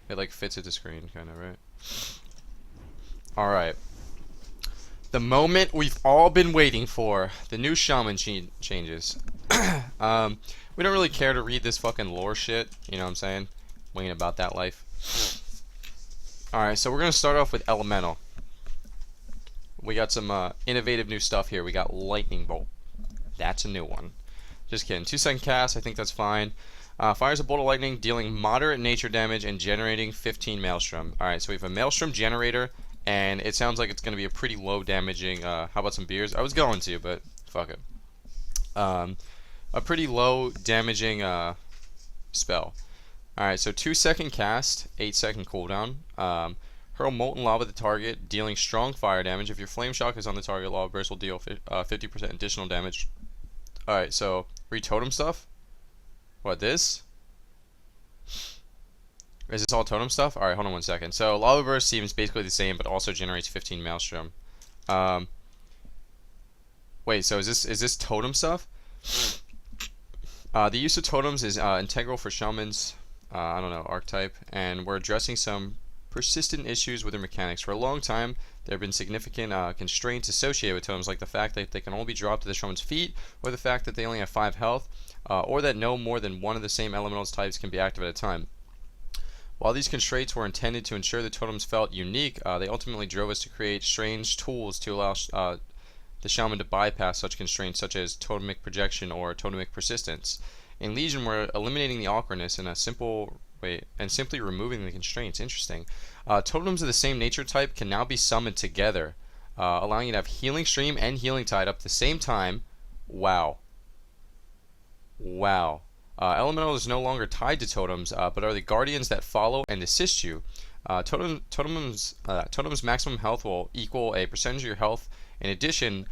It like fits at the screen, kind of, right? All right. The moment we've all been waiting for, the new Shaman changes. We don't really care to read this fucking lore shit, you know what I'm saying? We ain't about that life. Alright, so we're gonna start off with Elemental. We got some innovative new stuff here. We got Lightning Bolt. That's a new one. Just kidding. 2-second cast, I think that's fine. Fires a bolt of lightning, dealing moderate nature damage and generating 15 Maelstrom. Alright, so we have a Maelstrom generator, and it sounds like it's going to be a pretty low damaging. How about some beers? I was going to, but fuck it. A pretty low damaging spell. Alright, so 2-second cast, 8-second cooldown. Hurl molten lava at the target, dealing strong fire damage. If your flame shock is on the target, lava burst will deal 50% additional damage. Alright, so read totem stuff. What, this? Is this all totem stuff? Alright, hold on 1 second. So lava burst seems basically the same, but also generates 15 Maelstrom. Wait, so is this totem stuff? The use of totems is integral for Shaman's, I don't know, archetype, and we're addressing some persistent issues with their mechanics. For a long time, there have been significant constraints associated with totems, like the fact that they can only be dropped to the Shaman's feet, or the fact that they only have 5 health, or that no more than one of the same elemental's types can be active at a time. While these constraints were intended to ensure the totems felt unique, they ultimately drove us to create strange tools to allow the Shaman to bypass such constraints, such as totemic projection or totemic persistence. In Legion, we're eliminating the awkwardness in a simple way and simply removing the constraints. Interesting. Totems of the same nature type can now be summoned together, allowing you to have Healing Stream and Healing Tide up at the same time. Wow. Wow. Elemental is no longer tied to totems, but are the guardians that follow and assist you. Totem's maximum health will equal a percentage of your health. In addition,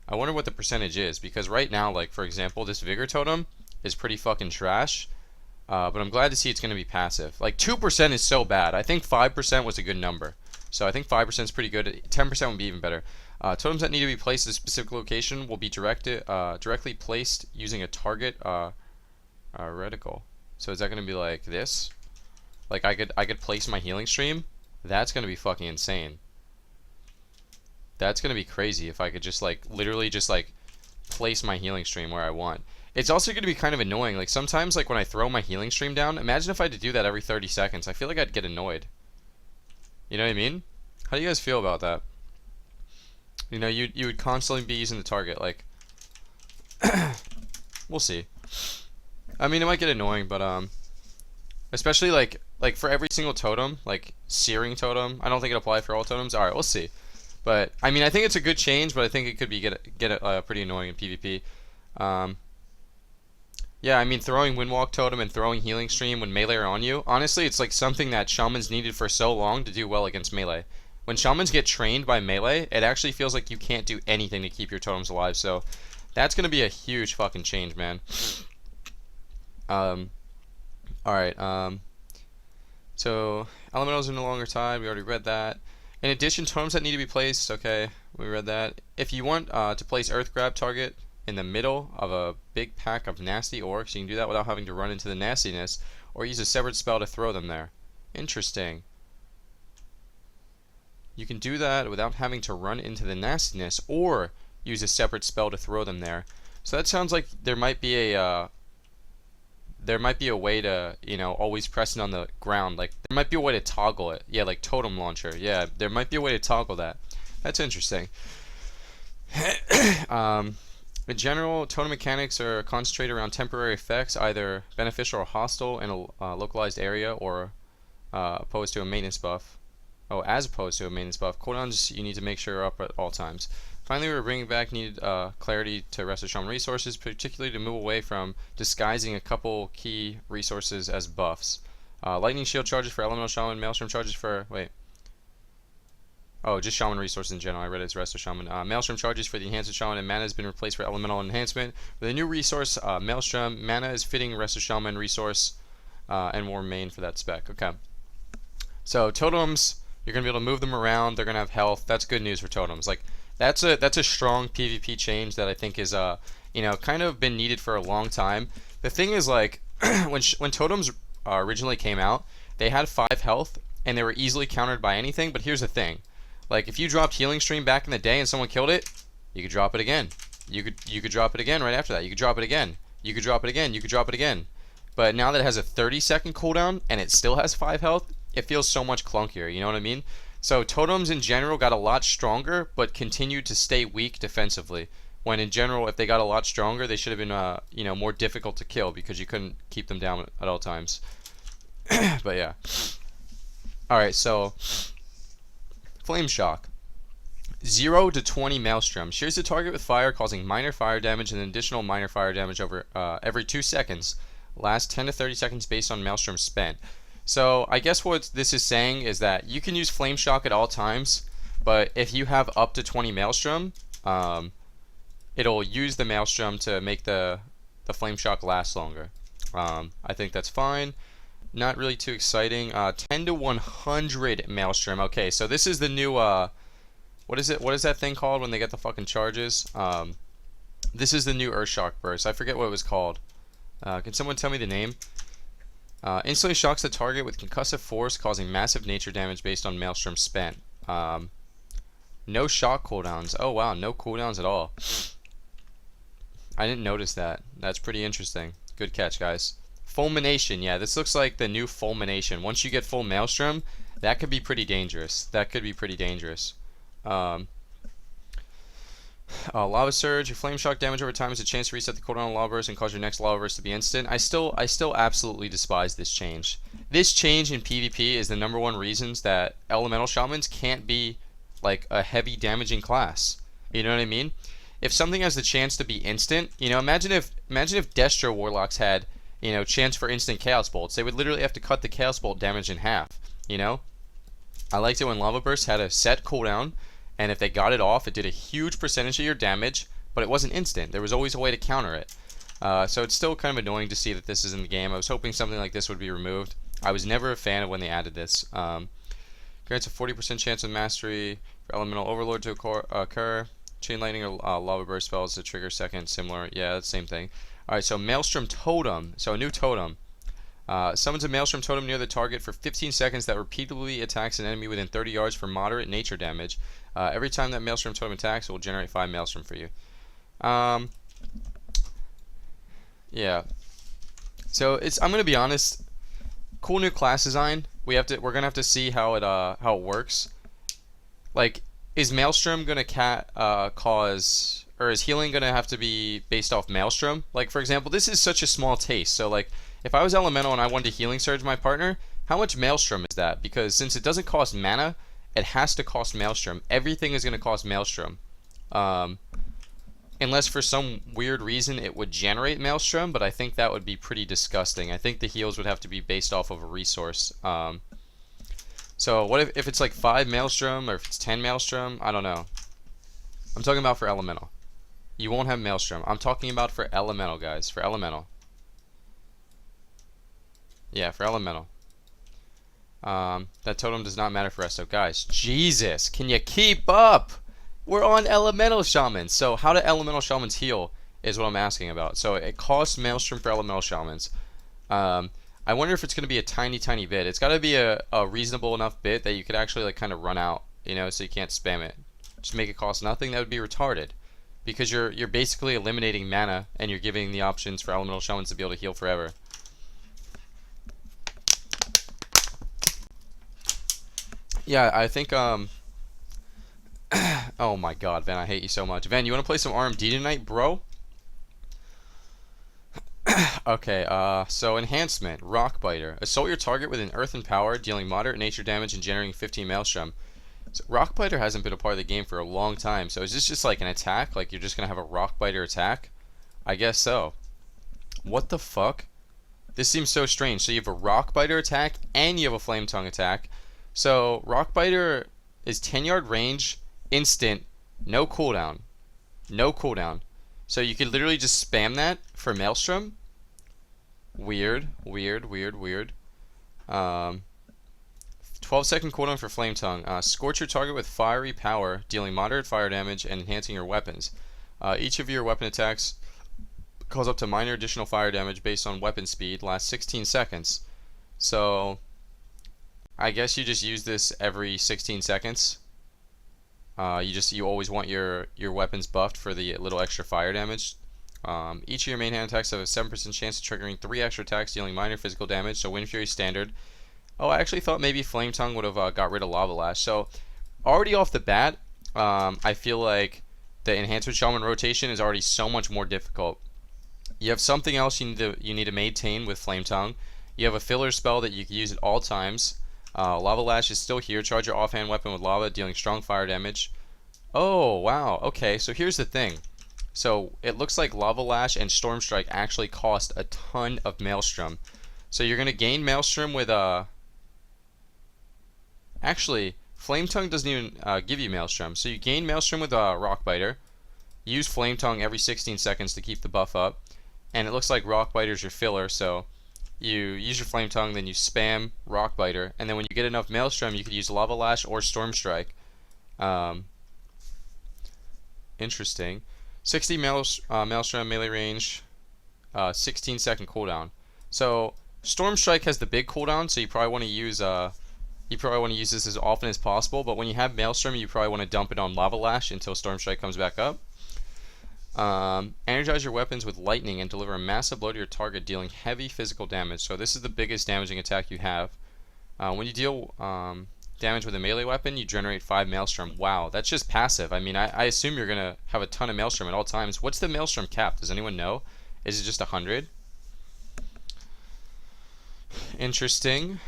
I wonder what the percentage is, because right now, like for example, this Vigor Totem is pretty fucking trash, but I'm glad to see it's going to be passive. Like 2% is so bad. I think 5% was a good number, so I think 5% is pretty good. 10% would be even better. Totems that need to be placed at a specific location will be directly placed using a target reticle. So is that going to be like this? Like I could place my Healing Stream? That's going to be fucking insane. That's going to be crazy if I could just like literally just like place my Healing Stream where I want. It's also going to be kind of annoying. Like sometimes like when I throw my Healing Stream down, imagine if I had to do that every 30 seconds. I feel like I'd get annoyed. You know what I mean? How do you guys feel about that? You know, you would constantly be using the target, like we'll see. I mean, it might get annoying, but especially like for every single totem, like Searing Totem. I don't think it applies for all totems. All right, we'll see. But I mean, I think it's a good change, but I think it could be get pretty annoying in PvP. Yeah, I mean, throwing Windwalk Totem and throwing Healing Stream when melee are on you, honestly, it's like something that Shamans needed for so long to do well against melee. When Shamans get trained by melee, it actually feels like you can't do anything to keep your totems alive. So that's gonna be a huge fucking change, man. Alright, so elementals are no longer tied. We already read that. In addition, totems that need to be placed. Okay, we read that. If you want to place Earth Grab target in the middle of a big pack of nasty orcs, you can do that without having to run into the nastiness, or use a separate spell to throw them there. Interesting. You can do that without having to run into the nastiness, or use a separate spell to throw them there. So that sounds like there might be a way to, you know, always press it on the ground. Like there might be a way to toggle it. Yeah, like Totem Launcher. Yeah, there might be a way to toggle that. That's interesting. In general, totem mechanics are concentrated around temporary effects, either beneficial or hostile in a localized area, or opposed to a maintenance buff. Oh, as opposed to a maintenance buff. Cooldowns you need to make sure are up at all times. Finally, we're bringing back needed clarity to Rest of Shaman resources, particularly to move away from disguising a couple key resources as buffs. Lightning Shield charges for Elemental Shaman, Maelstrom charges for... wait. Oh, just Shaman resources in general. I read it as Rest of Shaman. Maelstrom charges for the Enhancement Shaman, and Mana has been replaced for Elemental Enhancement. With a new resource, Maelstrom, Mana is fitting Rest of Shaman resource, and will remain for that spec. Okay. So, totems, you're going to be able to move them around. They're going to have health. That's good news for totems. Like, that's a strong PvP change that I think is, you know, kind of been needed for a long time. The thing is, like, when totems originally came out, they had 5 health and they were easily countered by anything. But here's the thing, like if you dropped healing stream back in the day and someone killed it, you could drop it again. You could drop it again right after that. You could drop it again. You could drop it again. You could drop it again. But now that it has a 30-second cooldown and it still has 5 health, it feels so much clunkier. You know what I mean? So totems in general got a lot stronger, but continued to stay weak defensively. When in general, if they got a lot stronger, they should have been, you know, more difficult to kill because you couldn't keep them down at all times. But yeah. All right, so Flame Shock. 0 to 20 Maelstrom. Shears the target with fire, causing minor fire damage and additional minor fire damage over every 2 seconds. Last 10 to 30 seconds based on Maelstrom spent. So I guess what this is saying is that you can use Flame Shock at all times, but if you have up to 20 Maelstrom, it'll use the Maelstrom to make the Flame Shock last longer. I think that's fine. Not really too exciting. 10 to 100 Maelstrom. Okay, so this is the new, what is it? What is that thing called when they get the fucking charges? This is the new Earthshock burst. I forget what it was called. Can someone tell me the name? Instantly shocks the target with concussive force, causing massive nature damage based on Maelstrom spent. No shock cooldowns. Oh wow, no cooldowns at all. I didn't notice that. That's pretty interesting. Good catch, guys. Fulmination. Yeah, this looks like the new Fulmination. Once you get full Maelstrom, that could be pretty dangerous. That could be pretty dangerous. Lava Surge. Your Flame Shock damage over time is a chance to reset the cooldown on Lava Burst and cause your next Lava Burst to be instant. I still absolutely despise this change. This change in PvP is the #1 reasons that Elemental Shamans can't be like a heavy damaging class. You know what I mean? If something has the chance to be instant, you know, imagine if Destro Warlocks had, you know, chance for instant Chaos Bolts. They would literally have to cut the Chaos Bolt damage in half, you know? I liked it when Lava Burst had a set cooldown, and if they got it off, it did a huge percentage of your damage, but it wasn't instant. There was always a way to counter it. So it's still kind of annoying to see that this is in the game. I was hoping something like this would be removed. I was never a fan of when they added this. Grants a 40% chance of mastery for Elemental Overlord to occur. Chain Lightning or Lava Burst spells to trigger second, similar. Yeah, that's the same thing. Alright, so Maelstrom Totem. So a new totem. Summons a Maelstrom Totem near the target for 15 seconds that repeatedly attacks an enemy within 30 yards for moderate nature damage. Every time that Maelstrom Totem attacks, it will generate 5 Maelstrom for you. Yeah. So I'm gonna be honest. Cool new class design. We're gonna have to see how it works. Like, is Maelstrom gonna cause, or is healing gonna have to be based off Maelstrom? Like, for example, this is such a small taste. So like, if I was Elemental and I wanted to healing surge my partner, how much Maelstrom is that? Because since it doesn't cost mana, it has to cost Maelstrom. Everything is gonna cost Maelstrom. Unless for some weird reason it would generate Maelstrom, but I think that would be pretty disgusting. I think the heals would have to be based off of a resource. So what if it's like 5 Maelstrom or if it's 10 Maelstrom? I don't know. I'm talking about for Elemental. You won't have Maelstrom. I'm talking about for Elemental, guys. For Elemental. Yeah, for Elemental. That totem does not matter for us. So guys, Jesus, can you keep up? We're on Elemental Shamans. So how do Elemental Shamans heal is what I'm asking about. So it costs Maelstrom for Elemental Shamans. I wonder if it's going to be a tiny bit. It's got to be a reasonable enough bit that you could actually like kind of run out, you know, so you can't spam it. Just make it cost nothing. That would be retarded, because you're basically eliminating mana and you're giving the options for Elemental Shamans to be able to heal forever. Yeah, I think oh my god, Van, I hate you so much. Van, you want to play some RMD tonight, bro? Okay, so Enhancement, Rockbiter. Assault your target with an earthen power, dealing moderate nature damage and generating 15 Maelstrom. So Rockbiter hasn't been a part of the game for a long time, so is this just like an attack? Like you're just gonna have a Rockbiter attack? I guess so. What the fuck? This seems so strange. So you have a Rockbiter attack and you have a Flame Tongue attack. So Rockbiter is 10-yard range, instant, no cooldown. No cooldown. So you could literally just spam that for Maelstrom. Weird. 12-second cooldown for Flame Tongue. Scorch your target with fiery power, dealing moderate fire damage and enhancing your weapons. Each of your weapon attacks cause up to minor additional fire damage based on weapon speed. Lasts 16 seconds. So I guess you just use this every 16 seconds. You always want your weapons buffed for the little extra fire damage. Each of your main hand attacks have a 7% chance of triggering 3 extra attacks dealing minor physical damage, so Wind Fury standard. Oh, I actually thought maybe Flame Tongue would have got rid of Lava Lash. So, already off the bat, I feel like the Enhancement Shaman rotation is already so much more difficult. You have something else you need to maintain with Flame Tongue. You have a filler spell that you can use at all times. Lava Lash is still here. Charge your offhand weapon with lava, dealing strong fire damage. Oh, wow. Okay, so here's the thing. So it looks like Lava Lash and Storm Strike actually cost a ton of Maelstrom. So you're going to gain Maelstrom with Actually, Flame Tongue doesn't even give you Maelstrom. So you gain Maelstrom with Rock Biter. Use Flame Tongue every 16 seconds to keep the buff up. And it looks like Rock Biter is your filler, so you use your Flame Tongue, then you spam Rock Biter, and then when you get enough Maelstrom, you could use Lava Lash or Storm Strike. Interesting. 60 Maelstrom melee range, 16-second cooldown. So Storm Strike has the big cooldown, so you probably want to use this as often as possible. But when you have Maelstrom, you probably want to dump it on Lava Lash until Storm Strike comes back up. Energize your weapons with lightning and deliver a massive blow to your target, dealing heavy physical damage. So this is the biggest damaging attack you have. When you deal damage with a melee weapon, you generate 5 Maelstrom. Wow, that's just passive. I mean, I assume you're going to have a ton of Maelstrom at all times. What's the Maelstrom cap? Does anyone know? Is it just 100? Interesting.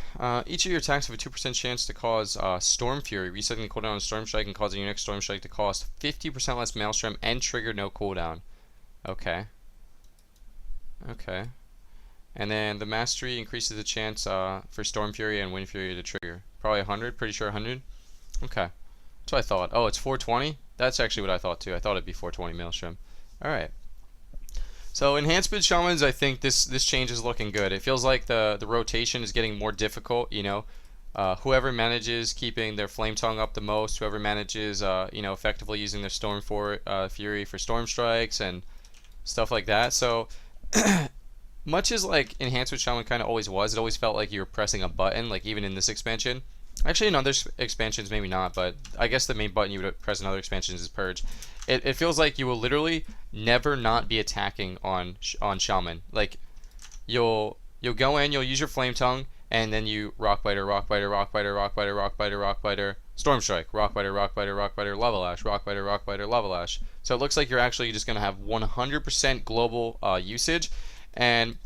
Each of your attacks have a 2% chance to cause Storm Fury, resetting the cooldown on Storm Strike and causing your next Storm Strike to cost 50% less Maelstrom and trigger no cooldown. Okay. Okay. And then the Mastery increases the chance for Storm Fury and Wind Fury to trigger. Probably 100, pretty sure 100. Okay. That's what I thought. Oh, it's 420? That's actually what I thought too. I thought it'd be 420 Maelstrom. Alright. So Enhancement Shamans, I think this change is looking good. It feels like the rotation is getting more difficult, you know. Whoever manages keeping their Flame Tongue up the most, whoever manages effectively using their Storm Fury for Storm Strikes and stuff like that. So much as like Enhancement Shaman kind of always was, it always felt like you were pressing a button, like even in this expansion. Actually, in other expansions, maybe not, but I guess the main button you would press in other expansions is Purge. It feels like you will literally never not be attacking on Shaman. Like, you'll go in, you'll use your Flame Tongue, and then you Rock Biter, Rock Biter, Rock Biter, Rock Biter, Rock Biter, Rock Biter, Storm Strike, Rock Biter, Rock Biter, Rock Biter, Lava Lash, Rock Biter, Rock Biter, Lava Lash. So it looks like you're actually just going to have 100% global usage, and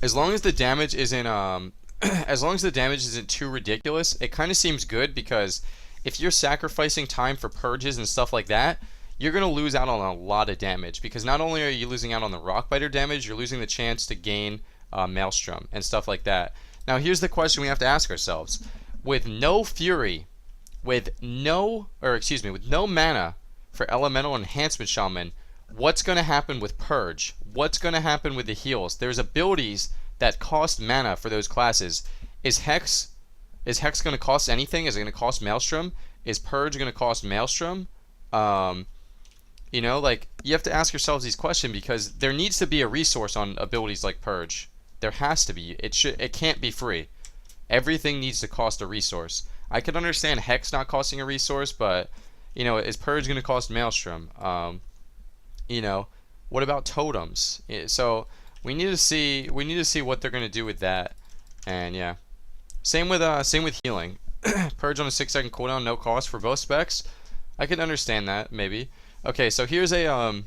as long as the damage isn't as long as the damage isn't too ridiculous, it kind of seems good, because if you're sacrificing time for purges and stuff like that, you're going to lose out on a lot of damage, because not only are you losing out on the Rock Biter damage, you're losing the chance to gain Maelstrom and stuff like that. Now here's the question we have to ask ourselves. With no Fury, with no mana for Elemental Enhancement Shaman, what's going to happen with Purge? What's going to happen with the heals? There's abilities that cost mana for those classes. Is Hex going to cost anything? Is it going to cost Maelstrom? Is Purge going to cost Maelstrom? You know, like, you have to ask yourselves these questions, because there needs to be a resource on abilities like Purge. There has to be. It can't be free. Everything needs to cost a resource. I can understand Hex not costing a resource, but, you know, is Purge going to cost Maelstrom? You know, what about totems? So we need to see what they're going to do with that. And yeah, same with healing. Purge on a 6-second cooldown, no cost for both specs. I can understand that, maybe. Okay, so here's a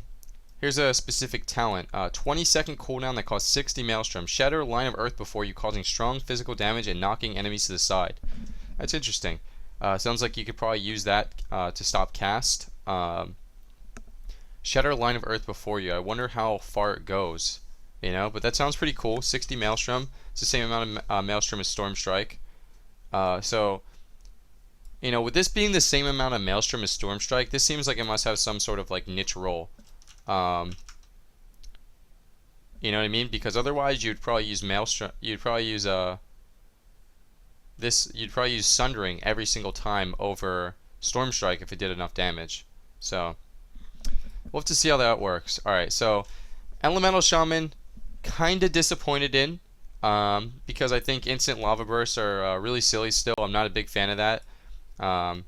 specific talent. 20-second cooldown that costs 60 Maelstrom. Shatter a line of earth before you, causing strong physical damage and knocking enemies to the side. That's interesting. Sounds like you could probably use that to stop cast. Shatter a line of earth before you. I wonder how far it goes. You know, but that sounds pretty cool. 60 Maelstrom. It's the same amount of Maelstrom as Storm Strike. So, you know, with this being the same amount of Maelstrom as Storm Strike, this seems like it must have some sort of like niche role. You know what I mean? Because otherwise, you'd probably use Maelstrom. You'd probably use You'd probably use Sundering every single time over Storm Strike if it did enough damage. So we'll have to see how that works. All right, so Elemental Shaman, kind of disappointed in. because I think instant lava bursts are really silly still. I'm not a big fan of that. Um,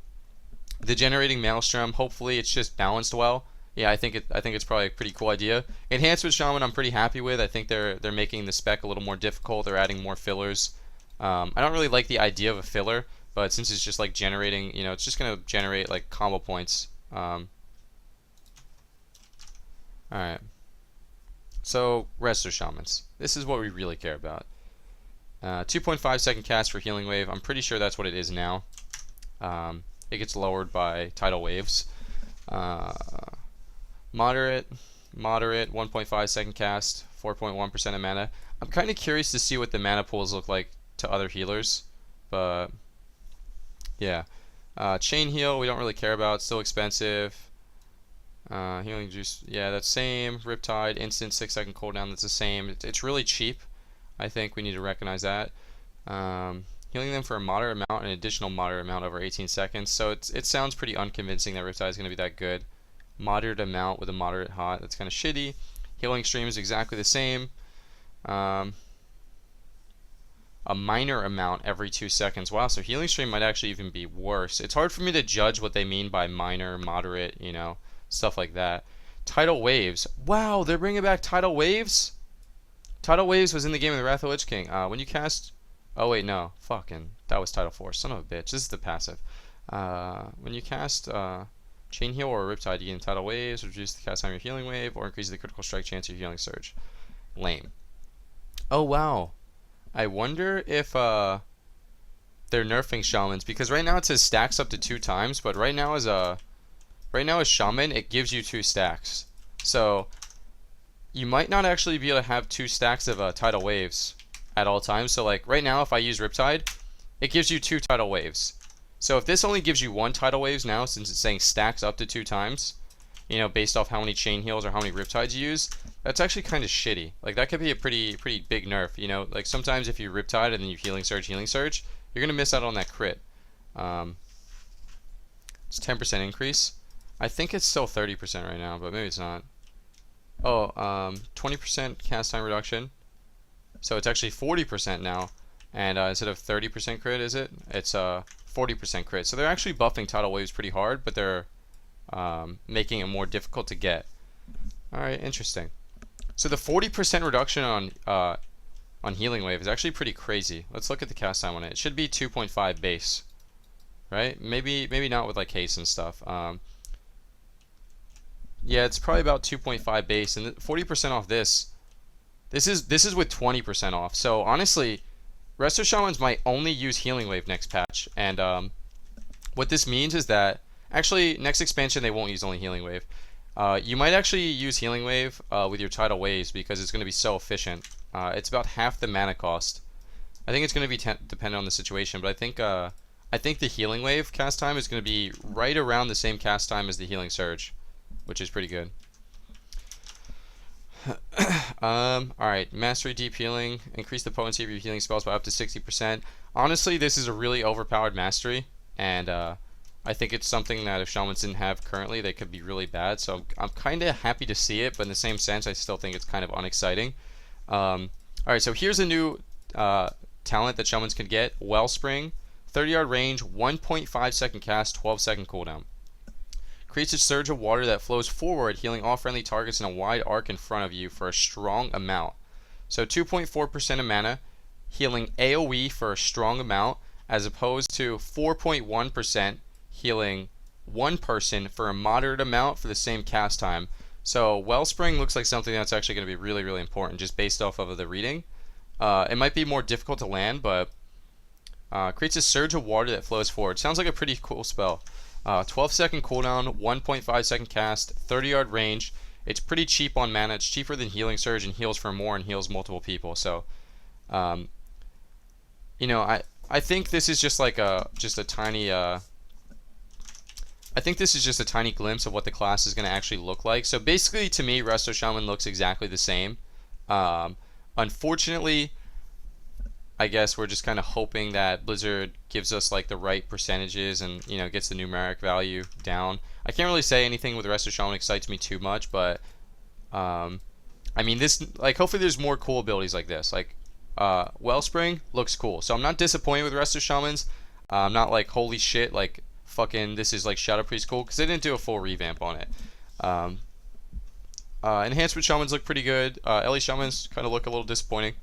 the generating maelstrom, hopefully it's just balanced well. Yeah, I think it's probably a pretty cool idea. Enhancement Shaman I'm pretty happy with. I think they're making the spec a little more difficult. They're adding more fillers. I don't really like the idea of a filler, but since it's just like generating, you know, it's just gonna generate like combo points. Alright. So, Resto Shamans. This is what we really care about. 2.5 second cast for Healing Wave. I'm pretty sure that's what it is now. It gets lowered by tidal waves. Moderate, 1.5 second cast, 4.1% of mana. I'm kind of curious to see what the mana pools look like to other healers, but yeah. Chain heal, we don't really care about. Still expensive. Healing juice, yeah, that's same. Riptide, instant 6-second cooldown, that's the same. It's really cheap. I think we need to recognize that. Healing them for a moderate amount, an additional moderate amount over 18 seconds. So it sounds pretty unconvincing that Riptide is going to be that good. Moderate amount with a moderate hot, that's kind of shitty. Healing stream is exactly the same. A minor amount every 2 seconds. Wow, so healing stream might actually even be worse. It's hard for me to judge what they mean by minor, moderate, you know, stuff like that. Tidal waves. Wow, they're bringing back tidal waves? Tidal waves was in the game of the Wrath of the Lich King. When you cast... Oh, wait, no. Fucking... That was Tidal Force. Son of a bitch. This is the passive. When you cast Chain Heal or Riptide, you gain tidal waves, reduce the cast time of your healing wave, or increase the critical strike chance of your healing surge. Lame. Oh, wow. I wonder if they're nerfing Shamans, because right now it says stacks up to 2 times, but right now as Shaman, it gives you 2 stacks. So you might not actually be able to have 2 stacks of tidal waves at all times. So like right now, if I use Riptide, it gives you 2 tidal waves. So if this only gives you 1 tidal waves now, since it's saying stacks up to 2 times, you know, based off how many chain heals or how many Riptides you use, that's actually kind of shitty. Like that could be a pretty big nerf. You know, like sometimes if you Riptide and then you healing surge, you're gonna miss out on that crit. It's 10% increase. I think it's still 30% right now, but maybe it's not. Oh, 20% cast time reduction. So it's actually 40% now. And instead of 30% crit, is it? It's 40% crit. So they're actually buffing tidal waves pretty hard, but they're making it more difficult to get. Alright, interesting. So the 40% reduction on healing wave is actually pretty crazy. Let's look at the cast time on it. It should be 2.5 base. Right? Maybe not with like haste and stuff. Yeah, it's probably about 2.5 base, and 40% off this. This is with 20% off. So honestly, Resto Shamans might only use Healing Wave next patch, and what this means is that actually next expansion they won't use only Healing Wave. You might actually use Healing Wave with your tidal waves because it's going to be so efficient. It's about half the mana cost. I think it's going to be dependent on the situation, but I think the Healing Wave cast time is going to be right around the same cast time as the Healing Surge, which is pretty good. Alright, Mastery Deep Healing. Increase the potency of your healing spells by up to 60%. Honestly, this is a really overpowered mastery, and I think it's something that if Shamans didn't have currently, they could be really bad. So I'm kind of happy to see it, but in the same sense, I still think it's kind of unexciting. Alright, so here's a new talent that Shamans can get. Wellspring. 30-yard range, 1.5 second cast, 12 second cooldown. Creates a surge of water that flows forward, healing all friendly targets in a wide arc in front of you for a strong amount. So 2.4% of mana, healing AoE for a strong amount, as opposed to 4.1% healing one person for a moderate amount for the same cast time. So Wellspring looks like something that's actually going to be really, really important just based off of the reading. It might be more difficult to land, but creates a surge of water that flows forward. Sounds like a pretty cool spell. 12 second cooldown, 1.5 second cast, 30-yard range. It's pretty cheap on mana. It's cheaper than Healing Surge and heals for more and heals multiple people. So, you know, I think this is just like a tiny I think this is just a tiny glimpse of what the class is going to actually look like. So basically, to me, Resto Shaman looks exactly the same. Unfortunately, I guess we're just kind of hoping that Blizzard gives us like the right percentages and, you know, gets the numeric value down. I can't really say anything with Resto Shaman excites me too much, but I mean, this, like, hopefully there's more cool abilities like this. Like, Wellspring looks cool. So I'm not disappointed with the rest of Shamans. I'm not like, holy shit, like, fucking, this is like Shadow Priest cool, because they didn't do a full revamp on it. Enhancement Shamans look pretty good. Ellie Shamans kind of look a little disappointing.